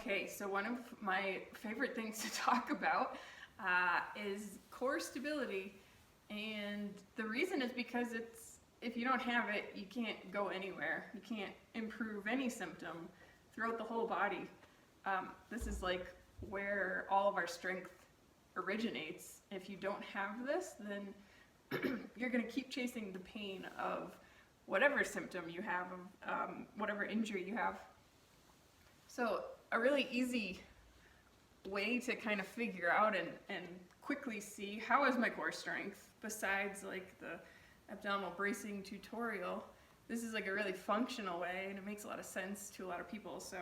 Okay, so one of my favorite things to talk about is core stability, and the reason is because if you don't have it, you can't go anywhere. You can't improve any symptom throughout the whole body. This is like where all of our strength originates. If you don't have this, then you're going to keep chasing the pain of whatever symptom you have, whatever injury you have. So a really easy way to kind of figure out and quickly see how is my core strength, besides like the abdominal bracing tutorial, this is like a really functional way, and it makes a lot of sense to a lot of people. So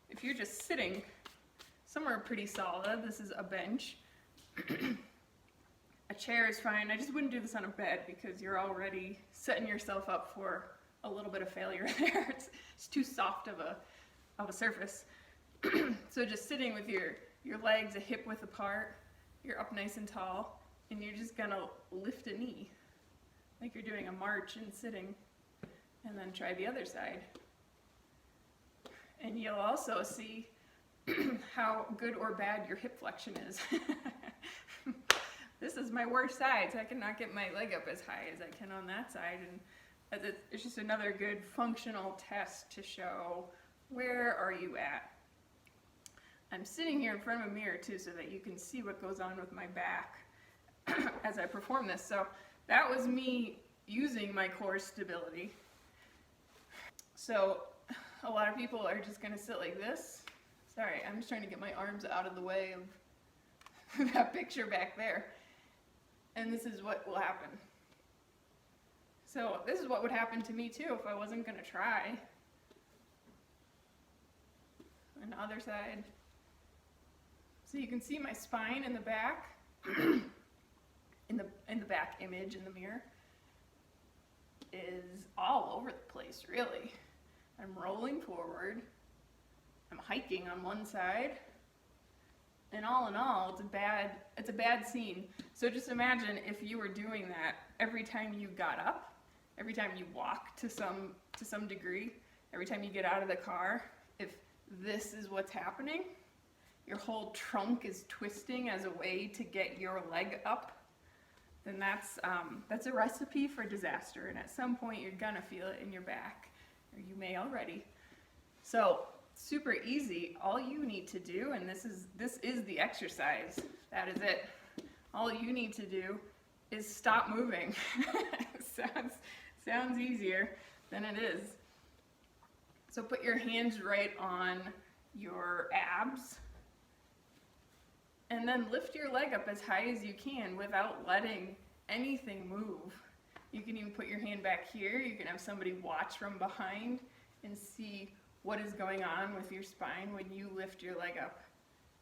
if you're just sitting somewhere pretty solid, this is a bench. A chair is fine. I just wouldn't do this on a bed because you're already setting yourself up for a little bit of failure there. It's too soft of a surface. So just sitting with your legs a hip width apart, you're up nice and tall, and you're just gonna lift a knee like you're doing a march and sitting, and then try the other side. And you'll also see how good or bad your hip flexion is. This is my worst side, so I cannot get my leg up as high as I can on that side, and it's just another good functional test to show where are you at. I'm sitting here in front of a mirror too, so that you can see what goes on with my back as I perform this. So that was me using my core stability. So a lot of people are just going to sit like this. Sorry, I'm just trying to get my arms out of the way of that picture back there. And this is what will happen. So this is what would happen to me too if I wasn't going to try. And the other side. So you can see my spine in the back, in the back image in the mirror, is all over the place, really. I'm rolling forward, I'm hiking on one side, and all in all, it's a bad scene. So just imagine if you were doing that every time you got up, every time you walk to some degree, every time you get out of the car. If this is what's happening, your whole trunk is twisting as a way to get your leg up, then that's a recipe for disaster. And at some point you're gonna feel it in your back, or you may already. So super easy. All you need to do, and this is the exercise. That is it. All you need to do is stop moving. Sounds easier than it is. So put your hands right on your abs, and then lift your leg up as high as you can without letting anything move. You can even put your hand back here. You can have somebody watch from behind and see what is going on with your spine when you lift your leg up.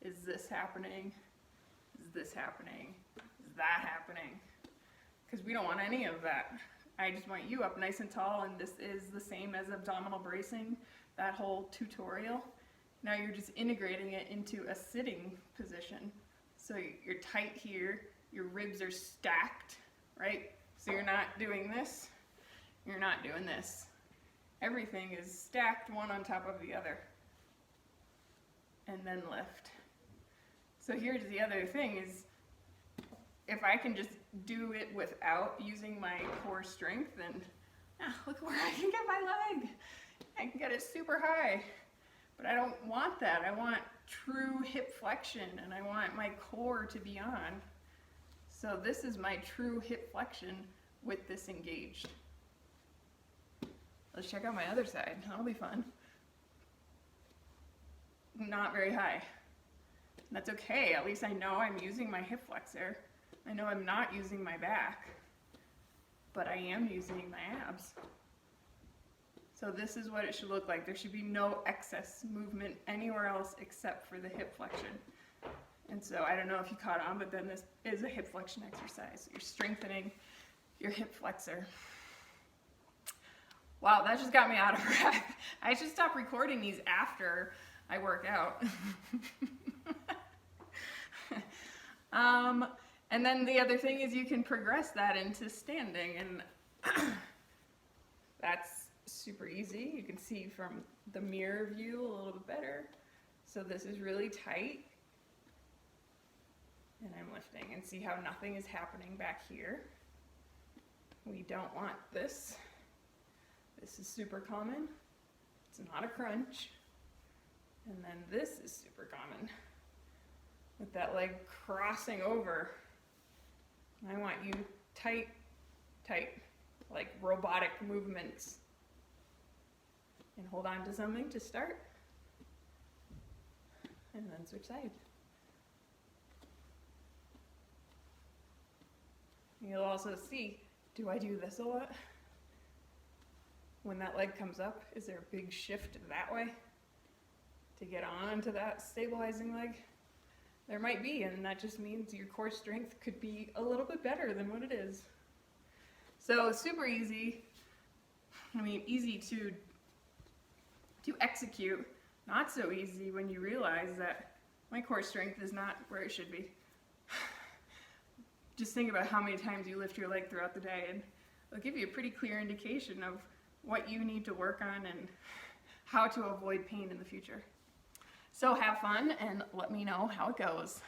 Is this happening? Is this happening? Is that happening? Because we don't want any of that. I just want you up nice and tall, and this is the same as abdominal bracing, that whole tutorial. Now you're just integrating it into a sitting position. So you're tight here, your ribs are stacked, right? So you're not doing this, you're not doing this. Everything is stacked one on top of the other. And then lift. So here's the other thing is, if I can just do it without using my core strength, then look where I can get my leg. I can get it super high. But I don't want that. I want true hip flexion, and I want my core to be on. So this is my true hip flexion with this engaged. Let's check out my other side. That'll be fun. Not very high. That's okay. At least I know I'm using my hip flexor. I know I'm not using my back, but I am using my abs. So this is what it should look like. There should be no excess movement anywhere else except for the hip flexion. And so I don't know if you caught on, but then this is a hip flexion exercise. You're strengthening your hip flexor. Wow, that just got me out of breath. I should stop recording these after I work out. And then the other thing is you can progress that into standing, and that's super easy. You can see from the mirror view a little bit better. So this is really tight. And I'm lifting, and see how nothing is happening back here. We don't want this. This is super common. It's not a crunch. And then this is super common, with that leg crossing over. I want you tight, tight, like robotic movements. And hold on to something to start. And then switch sides. You'll also see, do I do this a lot? When that leg comes up, is there a big shift that way to get onto that stabilizing leg? There might be, and that just means your core strength could be a little bit better than what it is. So super easy. I mean, easy to execute, not so easy when you realize that my core strength is not where it should be. Just think about how many times you lift your leg throughout the day, and it'll give you a pretty clear indication of what you need to work on and how to avoid pain in the future. So have fun and let me know how it goes.